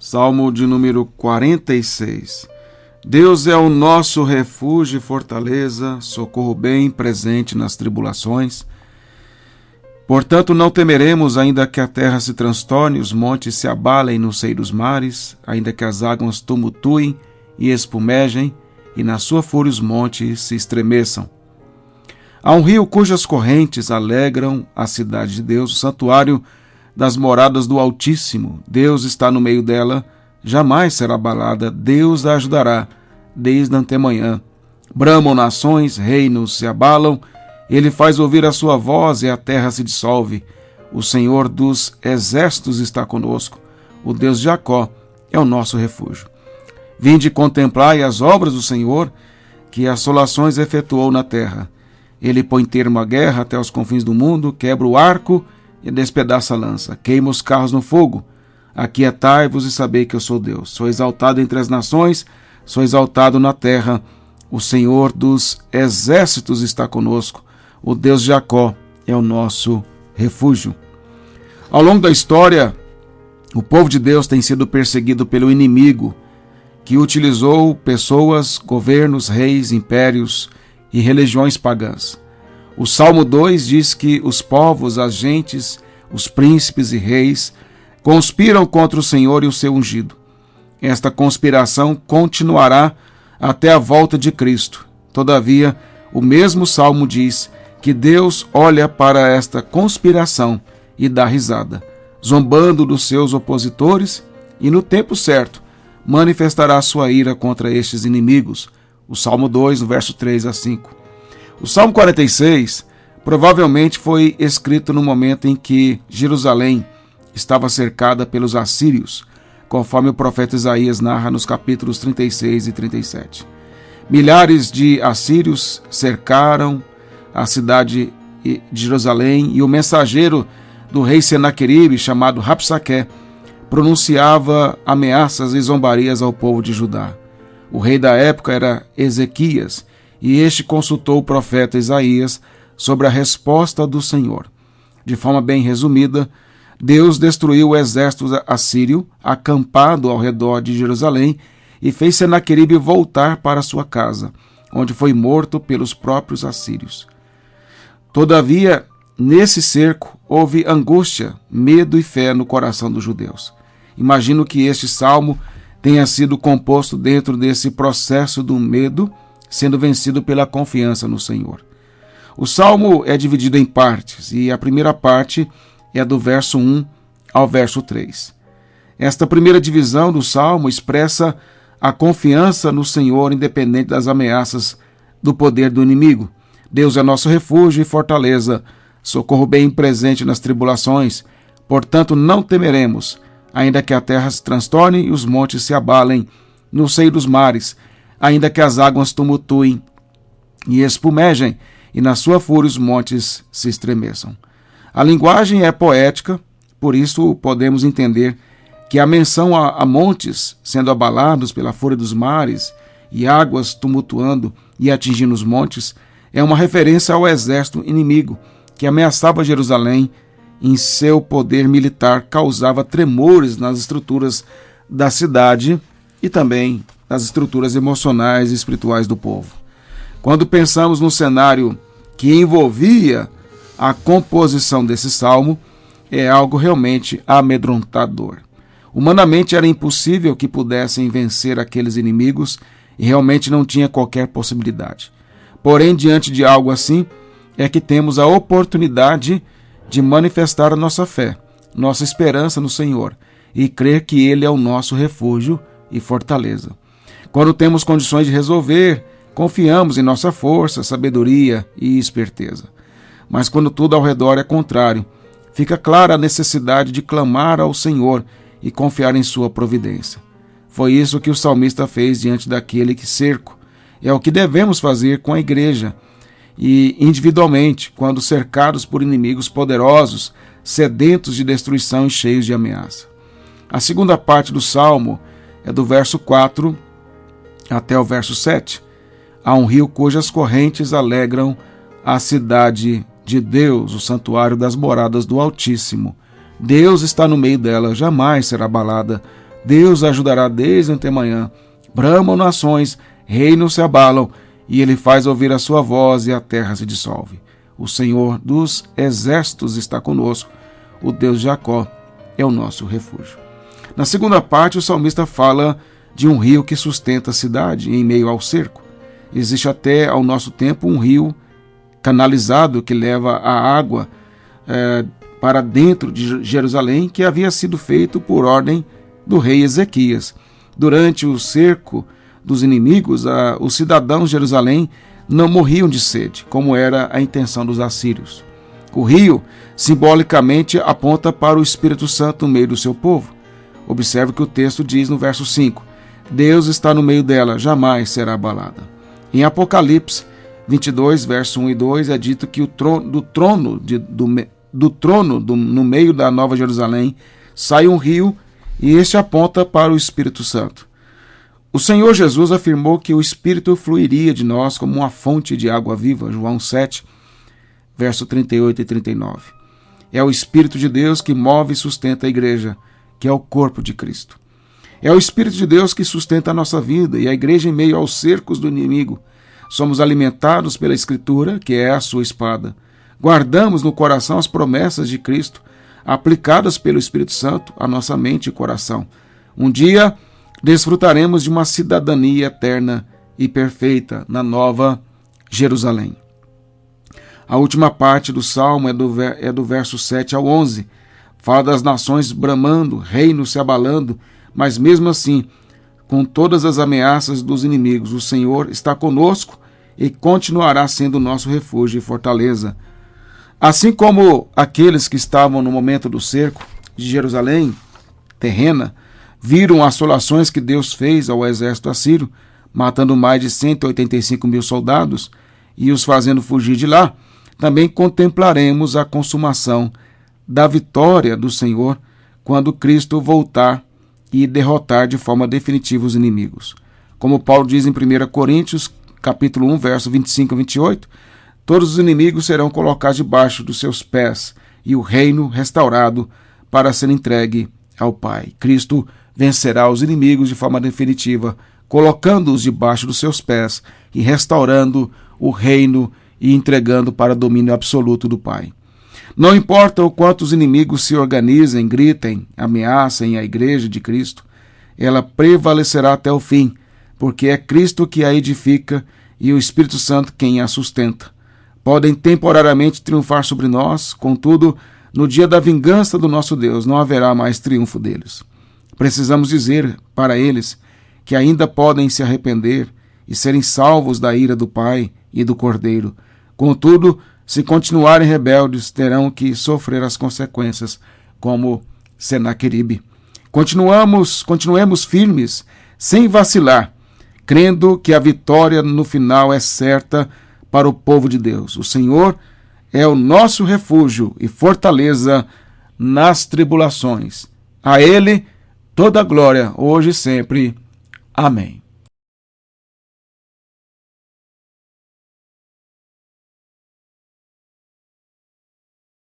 Salmo de número 46. Deus é o nosso refúgio e fortaleza, socorro bem presente nas tribulações. Portanto, não temeremos, ainda que a terra se transtorne, os montes se abalem no seio dos mares, ainda que as águas tumultuem e espumejem, e na sua fúria os montes se estremeçam. Há um rio cujas correntes alegram a cidade de Deus, o santuário das moradas do Altíssimo. Deus está no meio dela, jamais será abalada. Deus a ajudará desde antemanhã. Bramam nações, reinos se abalam. Ele faz ouvir a sua voz e a terra se dissolve. O Senhor dos exércitos está conosco. O Deus de Jacó é o nosso refúgio. Vinde contemplai as obras do Senhor, que assolações efetuou na terra. Ele põe termo à guerra até os confins do mundo, quebra o arco e despedaça a lança, queima os carros no fogo. Aquietai-vos e sabei que eu sou Deus. Sou exaltado entre as nações, sou exaltado na terra. O Senhor dos exércitos está conosco. O Deus de Jacó é o nosso refúgio. Ao longo da história, o povo de Deus tem sido perseguido pelo inimigo, que utilizou pessoas, governos, reis, impérios e religiões pagãs. O Salmo 2 diz que os povos, as gentes, os príncipes e reis conspiram contra o Senhor e o seu ungido. Esta conspiração continuará até a volta de Cristo. Todavia, o mesmo Salmo diz que Deus olha para esta conspiração e dá risada, zombando dos seus opositores, e no tempo certo manifestará sua ira contra estes inimigos. O Salmo 2, no verso 3 a 5. O Salmo 46 provavelmente foi escrito no momento em que Jerusalém estava cercada pelos assírios, conforme o profeta Isaías narra nos capítulos 36 e 37. Milhares de assírios cercaram a cidade de Jerusalém e o mensageiro do rei Senaqueribe, chamado Rapsaque, pronunciava ameaças e zombarias ao povo de Judá. O rei da época era Ezequias, e este consultou o profeta Isaías sobre a resposta do Senhor. De forma bem resumida, Deus destruiu o exército assírio acampado ao redor de Jerusalém e fez Senaqueribe voltar para sua casa, onde foi morto pelos próprios assírios. Todavia, nesse cerco, houve angústia, medo e fé no coração dos judeus. Imagino que este salmo tenha sido composto dentro desse processo do medo, sendo vencido pela confiança no Senhor. O salmo é dividido em partes, e a primeira parte é do verso 1 ao verso 3. Esta primeira divisão do salmo expressa a confiança no Senhor, independente das ameaças do poder do inimigo. Deus é nosso refúgio e fortaleza, socorro bem presente nas tribulações. Portanto, não temeremos, ainda que a terra se transtorne e os montes se abalem no seio dos mares, ainda que as águas tumultuem e espumejem, e na sua fúria os montes se estremeçam. A linguagem é poética, por isso podemos entender que a menção a montes sendo abalados pela fúria dos mares e águas tumultuando e atingindo os montes é uma referência ao exército inimigo que ameaçava Jerusalém. Em seu poder militar causava tremores nas estruturas da cidade e também nas estruturas emocionais e espirituais do povo. Quando pensamos no cenário que envolvia a composição desse salmo, é algo realmente amedrontador. Humanamente era impossível que pudessem vencer aqueles inimigos e realmente não tinha qualquer possibilidade. Porém, diante de algo assim, é que temos a oportunidade de manifestar a nossa fé, nossa esperança no Senhor e crer que Ele é o nosso refúgio e fortaleza. Quando temos condições de resolver, confiamos em nossa força, sabedoria e esperteza. Mas quando tudo ao redor é contrário, fica clara a necessidade de clamar ao Senhor e confiar em sua providência. Foi isso que o salmista fez diante daquele cerco. É o que devemos fazer com a igreja e individualmente, quando cercados por inimigos poderosos, sedentos de destruição e cheios de ameaça. A segunda parte do salmo é do verso 4 até o verso 7. Há um rio cujas correntes alegram a cidade de Deus, o santuário das moradas do Altíssimo. Deus está no meio dela, jamais será abalada. Deus ajudará desde antemanhã. Bramam nações, reinos se abalam, e ele faz ouvir a sua voz e a terra se dissolve. O Senhor dos exércitos está conosco, o Deus de Jacó é o nosso refúgio. Na segunda parte, o salmista fala de um rio que sustenta a cidade em meio ao cerco. Existe até ao nosso tempo um rio canalizado que leva a água para dentro de Jerusalém, que havia sido feito por ordem do rei Ezequias. Durante o cerco dos inimigos, os cidadãos de Jerusalém não morriam de sede, como era a intenção dos assírios. O rio, simbolicamente, aponta para o Espírito Santo no meio do seu povo. Observe o que o texto diz no verso 5. Deus está no meio dela, jamais será abalada. Em Apocalipse 22, verso 1 e 2, é dito que do trono no meio da Nova Jerusalém sai um rio, e este aponta para o Espírito Santo. O Senhor Jesus afirmou que o Espírito fluiria de nós como uma fonte de água viva, João 7, verso 38 e 39. É o Espírito de Deus que move e sustenta a igreja, que é o corpo de Cristo. É o Espírito de Deus que sustenta a nossa vida e a igreja em meio aos cercos do inimigo. Somos alimentados pela Escritura, que é a sua espada. Guardamos no coração as promessas de Cristo, aplicadas pelo Espírito Santo à nossa mente e coração. Um dia, desfrutaremos de uma cidadania eterna e perfeita na Nova Jerusalém. A última parte do Salmo é do verso 7 ao 11. Fala das nações bramando, reinos se abalando, mas mesmo assim, com todas as ameaças dos inimigos, o Senhor está conosco e continuará sendo nosso refúgio e fortaleza. Assim como aqueles que estavam no momento do cerco de Jerusalém terrena, viram as assolações que Deus fez ao exército assírio, matando mais de 185 mil soldados e os fazendo fugir de lá, também contemplaremos a consumação da vitória do Senhor quando Cristo voltar e derrotar de forma definitiva os inimigos. Como Paulo diz em 1 Coríntios, capítulo 1, verso 25 e 28, todos os inimigos serão colocados debaixo dos seus pés e o reino restaurado para ser entregue ao Pai. Cristo vencerá os inimigos de forma definitiva, colocando-os debaixo dos seus pés e restaurando o reino e entregando para o domínio absoluto do Pai. Não importa o quanto os inimigos se organizem, gritem, ameacem a igreja de Cristo, ela prevalecerá até o fim, porque é Cristo que a edifica e o Espírito Santo quem a sustenta. Podem temporariamente triunfar sobre nós, contudo, no dia da vingança do nosso Deus não haverá mais triunfo deles. Precisamos dizer para eles que ainda podem se arrepender e serem salvos da ira do Pai e do Cordeiro. Contudo, se continuarem rebeldes, terão que sofrer as consequências, como Senaqueribe. Continuemos firmes, sem vacilar, crendo que a vitória no final é certa para o povo de Deus. O Senhor é o nosso refúgio e fortaleza nas tribulações. A Ele toda a glória, hoje e sempre. Amém.